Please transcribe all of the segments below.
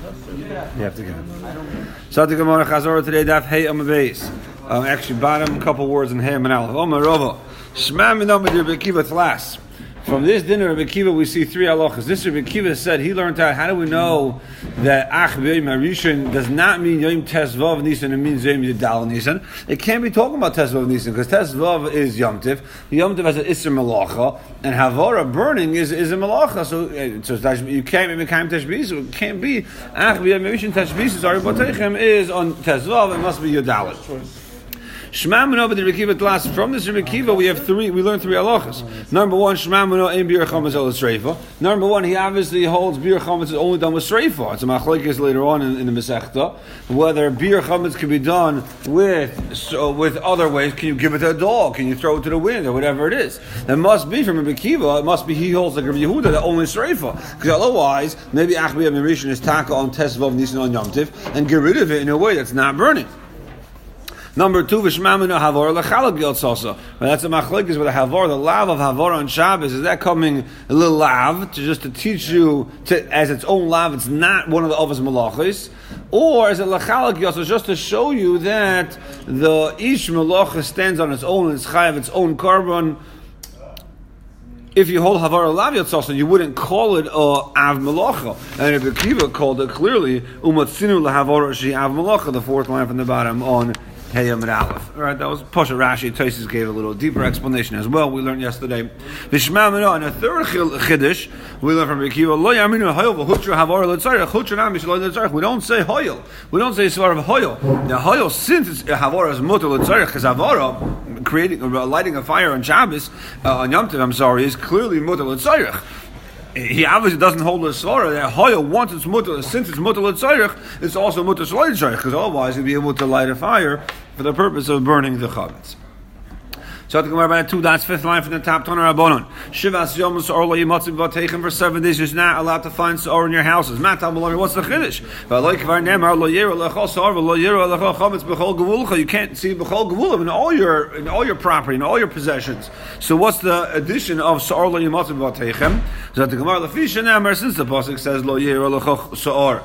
You have to get him. So the Gemara Chazorah today, Daf Hey Amar Beis. Actually, bottom couple words in Hey and Aleph. Omar Rava. Shema Minam Rabbi Akiva Tlas. From this dinner of Rabbi Akiva, we see three halachas. This Rabbi Akiva said he learned out. How do we know that Ach B'Yom Harishon does not mean Yom Tesvav Nisan? It means Yom Yudal Nisan. It can't be talking about Tesvav Nisan because Tesvav is Yom Tiv. Yom Tiv has an Isser Malacha, and Havara burning is a Malacha. So you can't be Mekayim Teshbis. So it can't be Ach B'Yom Harishon Teshbis. Sorry, Botechem is on Tesvav. It must be Yudalit. Shema Mino b'Rabbi Akiva Tlas. From this Rabbi Akiva, we learn three halachas. Number one, Shema Mino ein bir chametz el sreifa. Number one, he obviously holds bir chametz is only done with sreifa. It's a machlokes later on in the Masechta whether bir chametz can be done with other ways. Can you give it to a dog? Can you throw it to the wind or whatever it is? It must be from Rabbi Akiva. It must be he holds like Rabbi Yehuda that only sreifa. Because otherwise, maybe Ach B'Yom Harishon is taka on Tesvav Nisan on Yom Tiv and get rid of it in a way that's not burning. Number two, v'shmaminu havor lechalak yotzasa. That's a machlokes with a havor. The lav of havor on Shabbos, is that coming a little lav to teach you as its own lav? It's not one of the ovas malachis, or is it lechalak yotzasa just to show you that the ish malacha stands on its own and it's chayav its own carbon? If you hold havara lav yotzasa, you wouldn't call it av malacha. And Rabbi Akiva called it clearly umatzinu lahavara shi av malacha. The fourth line from the bottom on Hey Amar Aleph. All right, that was Pasha Rashi. Tosfos gave a little deeper explanation as well. We learned yesterday. V'shma mino, and a third chiddush we learned from Rabbi Akiva. Lo yaminu hoyel v'hutra havara l'tzarech. Hutra nami shelo l'tzarech. We don't say hoyel. We don't say svar of hoyel. Now hoyel, since it's havara is mutar l'tzarech, because havara lighting a fire on Shabbos on Yom Tov, is clearly mutar l'tzarech. He obviously doesn't hold the svara that hoyel once it's mutar, since it's mutar l'tzarech, it's also mutar l'tzarech, because otherwise he'd be able to light a fire for the purpose of burning the chametz. So the Gemara about 2 dots, fifth line from the top, Toner Rabbanon. Shivas Yom Sa'or Lo Yimatzim V'Teichen for 7 days. You're not allowed to find Sa'or in your houses. Matam Malami, what's the chiddush? V'Aloi Kvar Nemar Lo Yero Lechol Sa'or V'Lo Yero Lechol Chametz B'Chol Gevulcha. You can't see B'Chol Gevulim in all your property, in all your possessions. So what's the addition of Sa'or Lo Yimatzim V'Teichen? So the Gemara Lefisha Nemar, since the pasuk says Lo Yero Lechol Sa'or,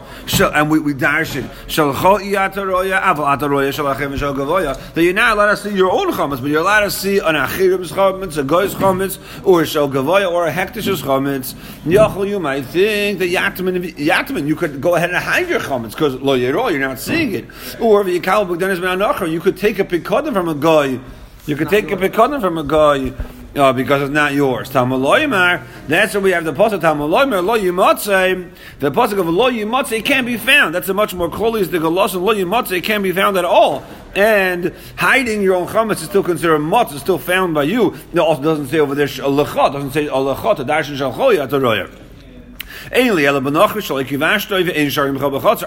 and we dash it Shalcho Iyataroya Aval Ataroya Shalachem V'Shal Gavoya, that you're not allowed to see your own chametz, but you're allowed to see an achirib's chametz, a goy's chametz, or a shel gavoya, or a hektish's chametz. Yachol, you might think that yatman, you could go ahead and hide your chametz because lo yero, you're not seeing it. Or v'yikal b'gdanis me'anachar, you could take a pikodim from a goy. You could take a pikodim from a goy. Because it's not yours. Tamaloymar, that's where we have the pasuk Tamaloymar lo yimatzei. The pasuk of lo yimatzei can't be found. That's a much more close the galos and lo yimatzei can't be found at all. And hiding your own chametz is still considered matz, is still found by you. It also doesn't say over there alachat, doesn't say alachat, darshan shalchoy ataroyer.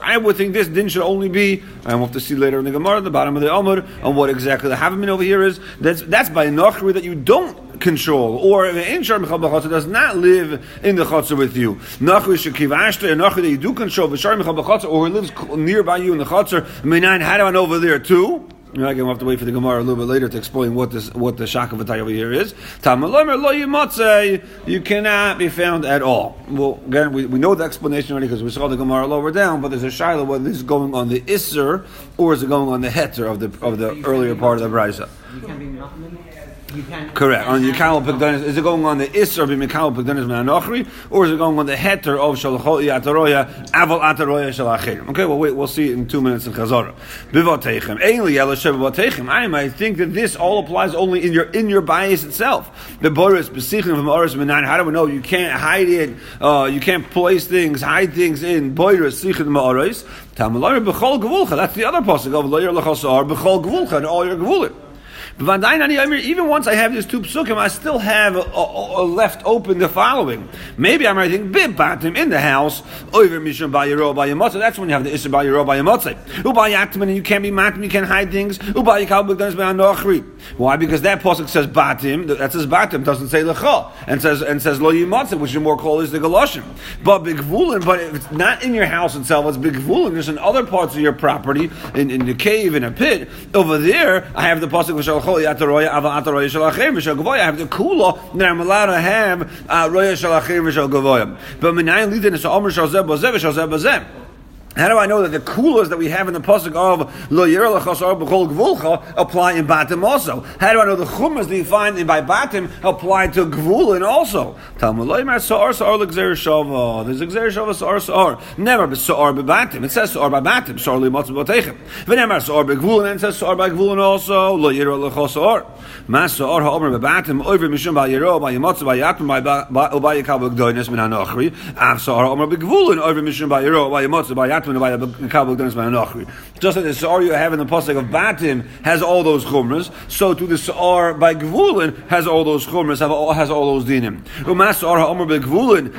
I would think this din should only be, and we'll have to see later in the Gemara, at the bottom of the Amud, on what exactly the Havamin over here is. That's by Nachri that you don't control, or if Ein Shar Mechal B'Chatzar does not live in the Chatzar with you. Nachri Shekivashta, a Nachri that you do control, V'Shar Mechal B'Chatzar, or who lives nearby you in the Chatzar, Meinayin Hadavan over there too. Again, we'll have to wait for the Gemara a little bit later to explain what the Shakavatay over here is. You cannot be found at all. Well, again, we know the explanation already because we saw the Gemara lower down, but there's a Shiloh whether this is going on the Isser or is it going on the Heter of the earlier part of the Brisa. You can be correct. On Yikal Pekdanis, is it going on the Isser b'Mikal Pekdanis Me'anochri, or is it going on the Heter of Shalchot Yataroya Aval Ataroya Shalachim? Okay, well wait, we'll see it in 2 minutes in Chazara. Bivotechem, Ainli Yeloshev Bivotechem. I might think that this all applies only in your bias itself. The Boris Besichim from Oris Menan. How do we know you can't hide it? You can't place things, hide things in Boris Sichim Ma'oris. Tamalar B'Chol Gevulcha. That's the other pasuk of Loyer Lachasar B'Chol Gevulcha and all your Gevulim. Even once I have these 2 psukim, I still have left open the following. Maybe I'm writing bib batim in the house. Over mishum bayiro bayamotzei. That's when you have the isser bayiro bayamotzei. Ubayatman, and you can't be matim, you can't hide things. Ubayikal b'gdanis be'anochri. Why? Because that pasuk says batim. That says batim doesn't say lecha, and says lo yimatzei, which is more called is the galoshin. But bigvulin, but if it's not in your house itself, it's bigvulin. There's in other parts of your property, in the cave, in a pit. Over there, I have the pasuk which I have the kula that I'm allowed to have roya shalachim v'shal gavoyim. But minayin lidin is omer shal zeh b'zeh v'shal zeh b'zeh. How do I know that the kulas that we have in the pasuk of Lo Yireh Lecha Sa'or B'Chol Gvulcha apply in Batim also? How do I know the chumas that you find in by Batim apply to Gvulin also? Talmud Lo Yimar Sa'or Sa'or L'Gzer Shava. There's a Gzer Shava Sa'or Sa'or. Never but Sa'or B'Batim. It says Sa'or by Batim. Sa'or L'Yimotz B'Botechem. V'nemar Sa'or B'Gvulin and it says Sa'or by Gvulin also. Lo Yireh Lecha Sa'or. Mas Sa'or Ha'omer B'Batim Oiver Mishum B'Yireh B'Yimotz B'Yatm B'Yikal B'Gdoines Min HaNochri. Av Sa'or Ha'omer B'Gvulin Oiver Mishum B'Yireh B'Yimotz B'Yatm just like the Sa'or you have in the pasuk of Batim has all those chumras, so too the Sa'or by Gvulin has all those chumras, has all those dinim.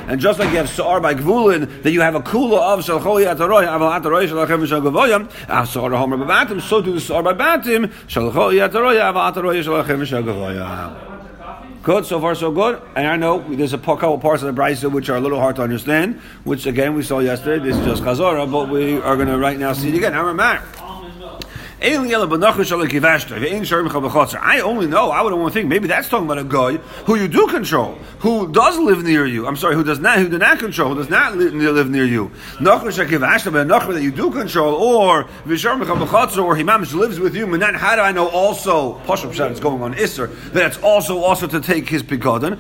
And just like you have Sa'or by Gvulin, that you have a kula of Shalcholi Ataroy, Aval Ataroy Shalachem Shalgavoyam, Sa'or HaHomer by Batim, so too the Sa'or by Batim, Shalcholi Ataroy, Aval Ataroy Shalachem Shalgavoyam. Good, so far so good. And I know there's a couple parts of the Brisa which are a little hard to understand, which again we saw yesterday. This is just Chazorah, but we are going to right now see it again. Now remember, I only know, I would want to think maybe that's talking about a guy who you do control, who does live near you. I'm sorry, who do not control, who does not live near you. That you do control, or he lives with you. How do I know also, Pashup Shad is going on Isser, that it's also to take his Pikodin?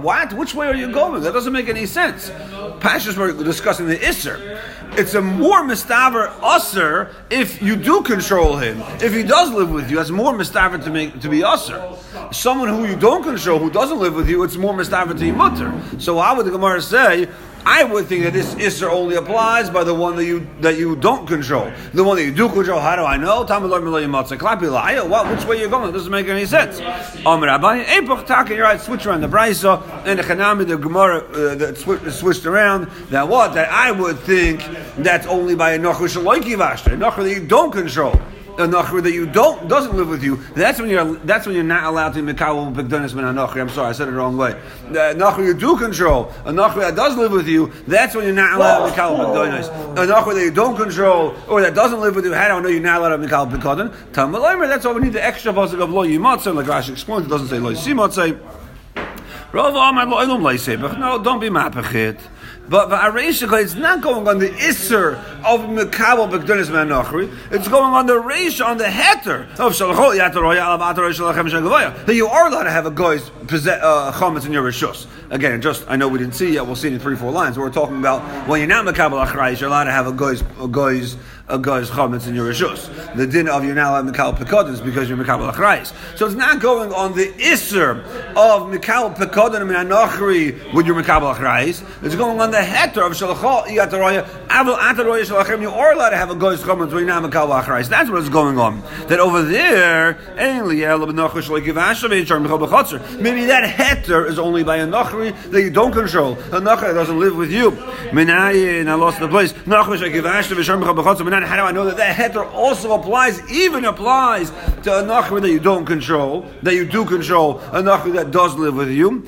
What? Which way are you going? That doesn't make any sense. Pashas were discussing the Isser. It's a more mistaver usser if you do control him. If he does live with you, that's more mistaver to be usser. Someone who you don't control, who doesn't live with you, it's more mistaver to be mutter. So how would the Gemara say? I would think that this Isser only applies by the one that you don't control. The one that you do control, how do I know? Which way you're going? It doesn't make any sense. You're right, switch around the Brisa, and the Chanami, the Gemara that switched around. That what? That I would think that's only by a Nachri Shaloiki Vashta, a Nachri that you don't control. A nachri that you doesn't live with you. That's when you're not allowed to mikawel b'gdonis min nachri. I'm sorry, I said it the wrong way. The nachri you do control, a nachri that does live with you. That's when you're not allowed to mikawel b'gdonis. A nachri that you don't control or that doesn't live with you. How do I know you're not allowed to mikawel b'gdonis? Tamalamer. That's why we need the extra pasuk of lo yimatzeh. Like Rashi explains, it doesn't say lo yisimatzeh. Rav Amar lo ilum lo yisebach. No, don't be mapachit. But it's not going on the Isser of Mekabel B'Gdonis Me'anachri. It's going on the Reish, on the Heter of Shalachol Yataroya Alav Ataroy Shalachem Shagavoya. That you are allowed to have a guy's chametz in your Rishus. Again, I know we didn't see it yet. We'll see it in 3-4 lines. We're talking about when you're not Mekabel Achrayis, you're allowed to have a guy's chametz in your Rishus. The din of you're not allowed Mekabel Pekod is because you're Mekabel Achrayis. So it's not going on the Isser of Mekabel Pekod and Me'anachri with your Mekabel Achrayis. It's going on the heter of Shalachol Yataroya Aval Ataroya Shalachem. You are allowed to have a guy's chametz when you're not Mekabel Achrayis. That's what's going on. That over there, maybe that heter is only by a nachri that you don't control, a nachri that doesn't live with you. I lost the place. How do I know that heter also even applies to a nachri that you don't control, that you do control, a nachri that does live with you?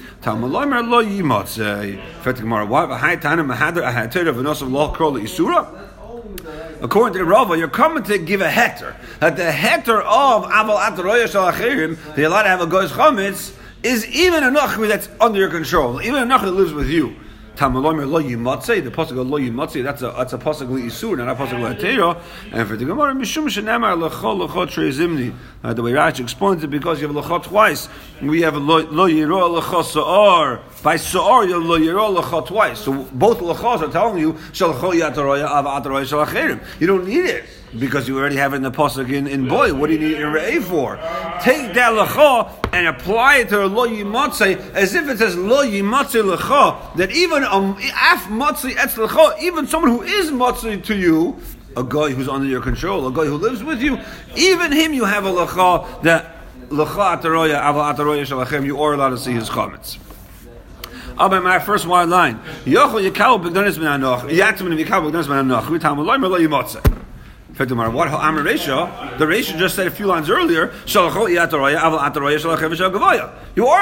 According to the Rava, you're coming to give a heter. That the heter of Aval Ataroya Shalachirim, they're allowed to have a guy's chametz, is even a nachri that's under your control, even a nachri that lives with you. Tamalomer lo yimatzei, the pasuk of lo yimatzei, that's a pasuk li isur, not a pasuk li atero. And for the Gemara, mishum shenamar lechol trei zimni. The way Rashi explains it, because you have lecha twice, we have lo yiro lecha sa'or. By sa'or, you have lo yiro lecha twice. So both lechas are telling you shalchol yataroya av ataroya shalachirim. You don't need it, because you already have it in the pasuk in boy. What do you need in re'eh for? Take that lecha and apply it to lo yimatzei, as if it says lo yimatzei lecha, that even af matzei etz lecha, even someone who is matzei to you, a guy who's under your control, a guy who lives with you, even him you have a lecha, that lecha ataroya aval ataroya shalachem, you are allowed to see his chametz. I'll be my first wide line. Yochel yikal b'gdonis min hanoch, yatzim yikal b'gdonis min hanoch, we tell him lo yimatzei. What the Reisha just said a few lines earlier. You are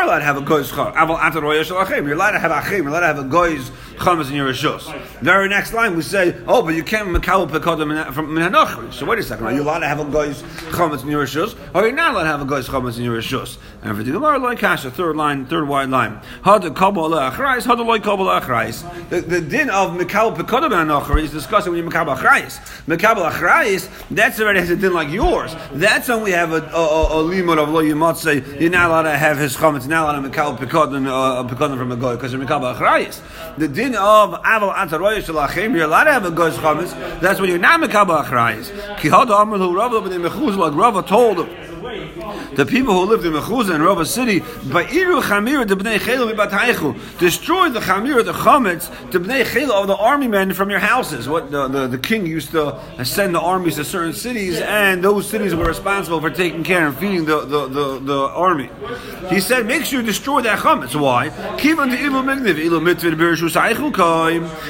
allowed to have a goy's chacham. You're allowed to have a achim. You're allowed to have a goy's chametz in your rishus. Very next line we say, oh, but you can't mekabel pekodim from minhanochri. So wait a second, are you allowed to have a guy's chametz in your rishus, or are you not allowed to have a guy's chametz in your rishus? And for the Gemara, like kasha, third wide line. Had the kabel achrayis, had the like kabel achrayis. The din of mekabel pekodim minhanochri is discussing when you mekabel achrayis. Mekabel achrayis, that's already has a din like yours. That's when we have a limud of lo yimatzeh. You're not allowed to have his chametz. You're not allowed to mekabel pekodim from a goy because you're mekabel achrayis. The din of aval ataroy shalachim, you're allowed to have a goy's chametz. That's when you're not mekabel achrayis. Ki hada amar hu Rava b'nei mechuzah, like Rava told him. The people who lived in Mechuzah and Rava city, destroy the chamir, the chametz, the bnei chela of the army men from your houses. What the king used to send the armies to certain cities, and those cities were responsible for taking care and feeding the army. He said, make sure you destroy that chametz. Why?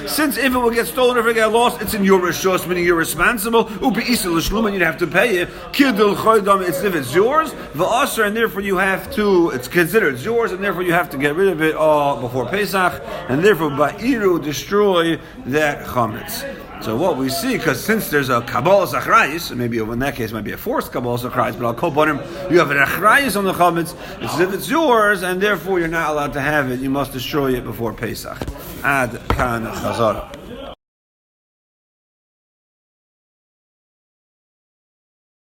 Since if it will get stolen or if it get lost, it's in your rishus, meaning you're responsible. And you'd have to pay it. It's if it's yours, and therefore you have to. It's considered yours, and therefore you have to get rid of it all before Pesach, and therefore ba'iru, destroy that chametz. So what we see, because since there's a kabbalas achrayis, maybe in that case it might be a forced kabbalas achrayis, but I'll call upon him. You have an achrayis on the chametz. It's as if it's yours, and therefore you're not allowed to have it. You must destroy it before Pesach. Ad kan chazara.